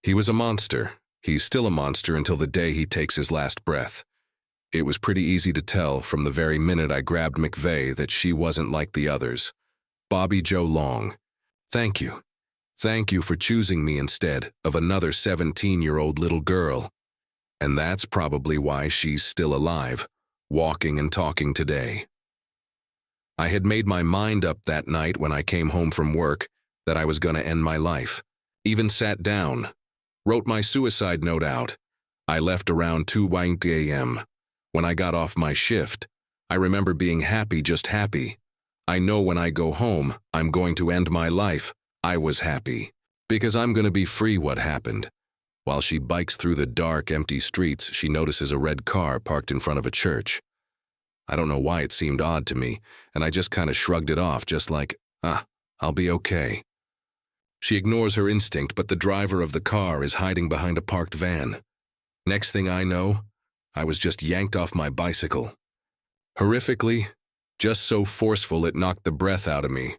He was a monster. He's still a monster until the day he takes his last breath. It was pretty easy to tell from the very minute I grabbed McVey that she wasn't like the others. Bobby Joe Long. Thank you. Thank you for choosing me instead of another 17-year-old little girl. And that's probably why she's still alive, walking and talking today. I had made my mind up that night when I came home from work that I was going to end my life. Even sat down, wrote my suicide note out. I left around 2 a.m. When I got off my shift, I remember being happy, just happy. I know when I go home, I'm going to end my life. I was happy. Because I'm going to be free. What happened? While she bikes through the dark, empty streets, she notices a red car parked in front of a church. I don't know why it seemed odd to me, and I just kind of shrugged it off, just like, I'll be okay. She ignores her instinct, but the driver of the car is hiding behind a parked van. Next thing I know, I was just yanked off my bicycle. Horrifically, just so forceful it knocked the breath out of me.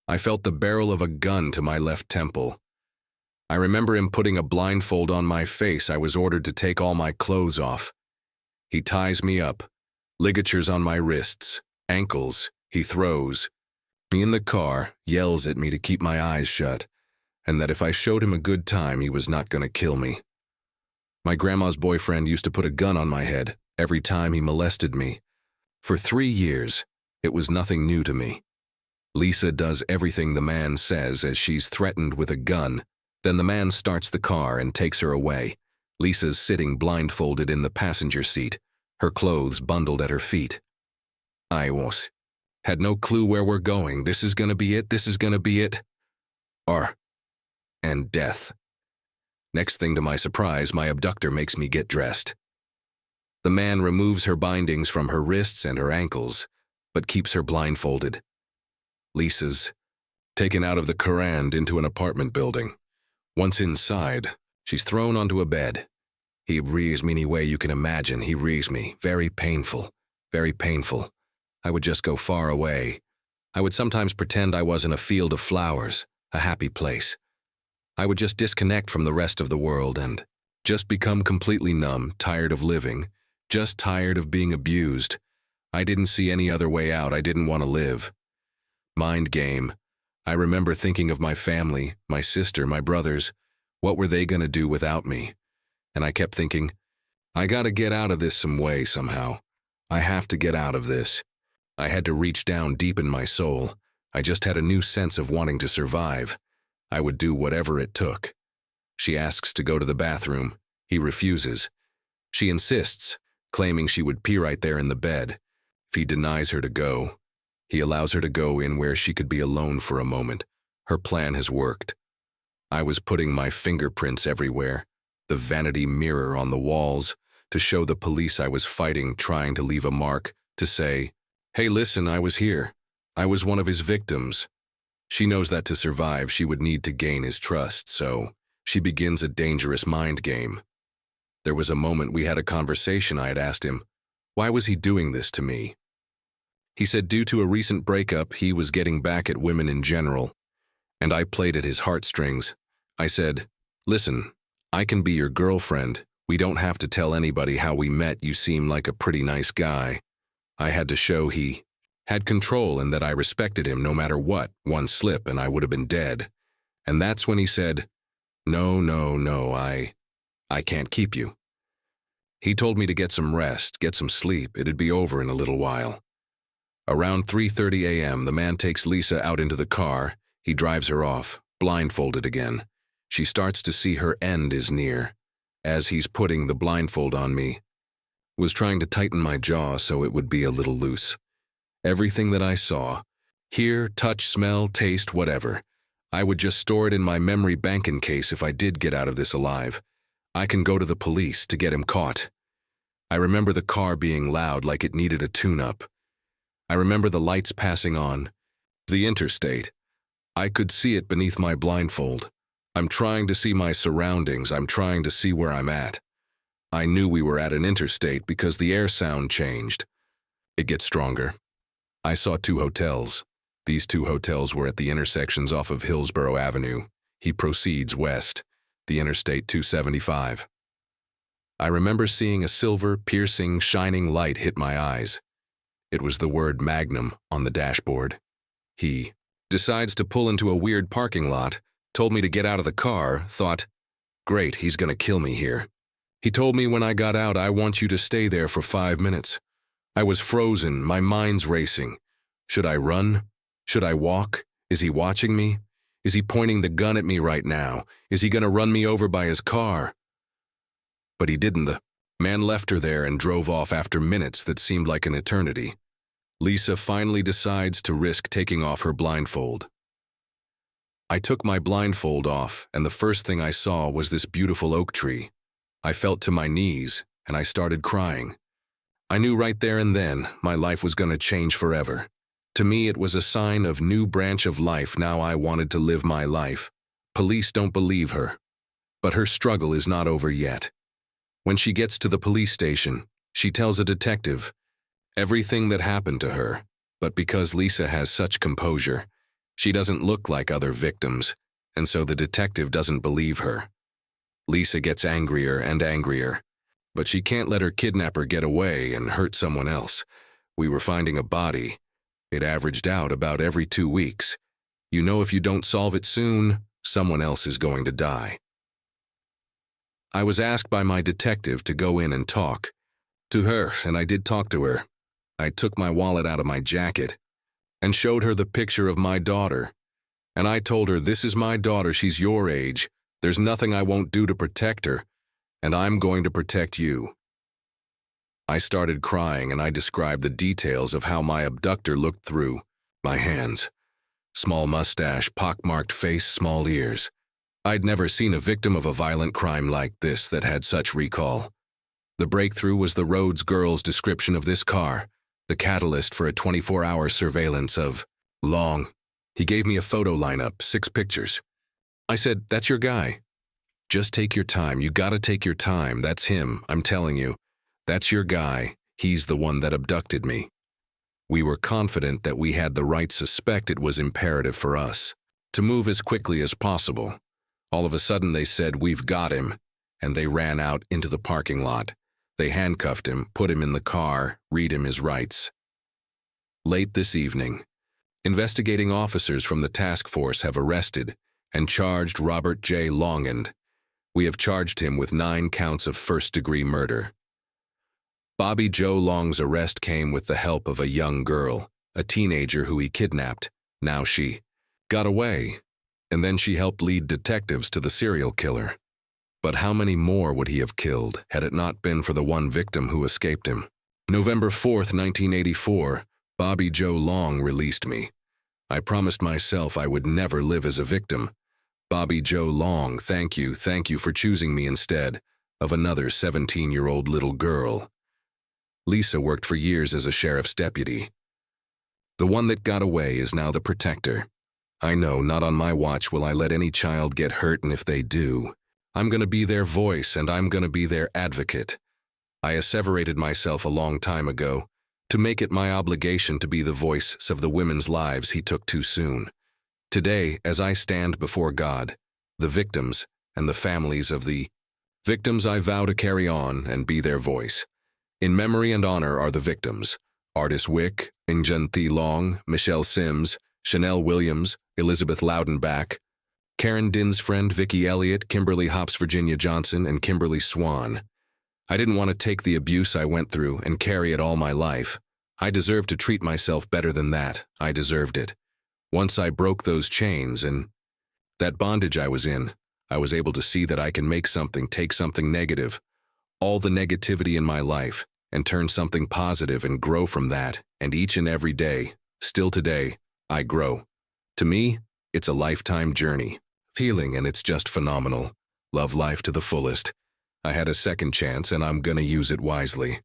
I felt the barrel of a gun to my left temple. I remember him putting a blindfold on my face. I was ordered to take all my clothes off. He ties me up, ligatures on my wrists, ankles. He throws me in the car, yells at me to keep my eyes shut, and that if I showed him a good time, he was not going to kill me. My grandma's boyfriend used to put a gun on my head every time he molested me. For 3 years, it was nothing new to me. Lisa does everything the man says as she's threatened with a gun. Then the man starts the car and takes her away. Lisa's sitting blindfolded in the passenger seat, her clothes bundled at her feet. I had no clue where we're going. This is gonna be it. This is gonna be it. And death. Next thing to my surprise, my abductor makes me get dressed. The man removes her bindings from her wrists and her ankles, but keeps her blindfolded. Lisa's taken out of the Quran into an apartment building. Once inside, she's thrown onto a bed. He rears me any way you can imagine. He rears me. Very painful. Very painful. I would just go far away. I would sometimes pretend I was in a field of flowers, a happy place. I would just disconnect from the rest of the world and just become completely numb, tired of living, just tired of being abused. I didn't see any other way out. I didn't want to live. Mind game. I remember thinking of my family, my sister, my brothers. What were they going to do without me? And I kept thinking, I got to get out of this some way, somehow. I have to get out of this. I had to reach down deep in my soul. I just had a new sense of wanting to survive. I would do whatever it took. She asks to go to the bathroom. He refuses. She insists, claiming she would pee right there in the bed. If he denies her to go, he allows her to go in where she could be alone for a moment. Her plan has worked. I was putting my fingerprints everywhere, the vanity mirror on the walls, to show the police I was fighting, trying to leave a mark, to say, hey, listen, I was here. I was one of his victims. She knows that to survive, she would need to gain his trust, so she begins a dangerous mind game. There was a moment we had a conversation. I had asked him, why was he doing this to me? He said due to a recent breakup, he was getting back at women in general, and I played at his heartstrings. I said, listen, I can be your girlfriend. We don't have to tell anybody how we met. You seem like a pretty nice guy. I had to show he had control and that I respected him no matter what. One slip and I would have been dead. And that's when he said, no, I can't keep you. He told me to get some rest, get some sleep. It'd be over in a little while. Around 3:30 a.m., the man takes Lisa out into the car. He drives her off, blindfolded again. She starts to see her end is near. As he's putting the blindfold on me, was trying to tighten my jaw so it would be a little loose. Everything that I saw, hear, touch, smell, taste, whatever, I would just store it in my memory bank in case if I did get out of this alive. I can go to the police to get him caught. I remember the car being loud like it needed a tune-up. I remember the lights passing on. The interstate. I could see it beneath my blindfold. I'm trying to see my surroundings. I'm trying to see where I'm at. I knew we were at an interstate because the air sound changed. It gets stronger. I saw 2 hotels. These 2 hotels were at the intersections off of Hillsborough Avenue. He proceeds west. the Interstate 275. I remember seeing a silver, piercing, shining light hit my eyes. It was the word Magnum on the dashboard. He decides to pull into a weird parking lot, told me to get out of the car, thought, great, he's gonna kill me here. He told me when I got out, I want you to stay there for 5 minutes. I was frozen, my mind's racing. Should I run? Should I walk? Is he watching me? Is he pointing the gun at me right now? Is he gonna run me over by his car? But he didn't. The man left her there and drove off after minutes that seemed like an eternity. Lisa finally decides to risk taking off her blindfold. I took my blindfold off, and the first thing I saw was this beautiful oak tree. I felt to my knees, and I started crying. I knew right there and then my life was going to change forever. To me, it was a sign of new branch of life. Now I wanted to live my life. Police don't believe her. But her struggle is not over yet. When she gets to the police station, she tells a detective everything that happened to her, but because Lisa has such composure, she doesn't look like other victims, and so the detective doesn't believe her. Lisa gets angrier and angrier, but she can't let her kidnapper get away and hurt someone else. We were finding a body. It averaged out about every 2 weeks. You know, if you don't solve it soon, someone else is going to die. I was asked by my detective to go in and talk to her, and I did talk to her. I took my wallet out of my jacket and showed her the picture of my daughter. And I told her, this is my daughter, she's your age. There's nothing I won't do to protect her, and I'm going to protect you. I started crying and I described the details of how my abductor looked through my hands. Small mustache, pockmarked face, small ears. I'd never seen a victim of a violent crime like this that had such recall. The breakthrough was the Rhodes girl's description of this car, the catalyst for a 24-hour surveillance of Long. He gave me a photo lineup, 6 pictures. I said, that's your guy. Just take your time. You gotta take your time. That's him, I'm telling you. That's your guy. He's the one that abducted me. We were confident that we had the right suspect. It was imperative for us to move as quickly as possible. All of a sudden they said, we've got him, and they ran out into the parking lot. They handcuffed him, put him in the car, read him his rights. Late this evening, investigating officers from the task force have arrested and charged Robert J. Longand. We have charged him with 9 counts of first-degree murder. Bobby Joe Long's arrest came with the help of a young girl, a teenager who he kidnapped. Now she got away, and then she helped lead detectives to the serial killer. But how many more would he have killed had it not been for the one victim who escaped him? November 4th, 1984, Bobby Joe Long released me. I promised myself I would never live as a victim. Bobby Joe Long, thank you for choosing me instead of another 17-year-old little girl. Lisa worked for years as a sheriff's deputy. The one that got away is now the protector. I know, not on my watch will I let any child get hurt, and if they do, I'm going to be their voice and I'm going to be their advocate. I asseverated myself a long time ago to make it my obligation to be the voice of the women's lives he took too soon. Today, as I stand before God, the victims, and the families of the victims, I vow to carry on and be their voice. In memory and honor are the victims: Artis Wick, Ingenthy Long, Michelle Sims, Chanel Williams, Elizabeth Loudenbach, Karen Dinsfriend, Vicki Elliott, Kimberly Hops, Virginia Johnson, and Kimberly Swan. I didn't want to take the abuse I went through and carry it all my life. I deserved to treat myself better than that. I deserved it. Once I broke those chains and that bondage I was in, I was able to see that I can make something, take something negative, all the negativity in my life, and turn something positive and grow from that. And each and every day, still today, I grow. To me, it's a lifetime journey. Healing, and it's just phenomenal. Love life to the fullest. I had a second chance and I'm gonna use it wisely.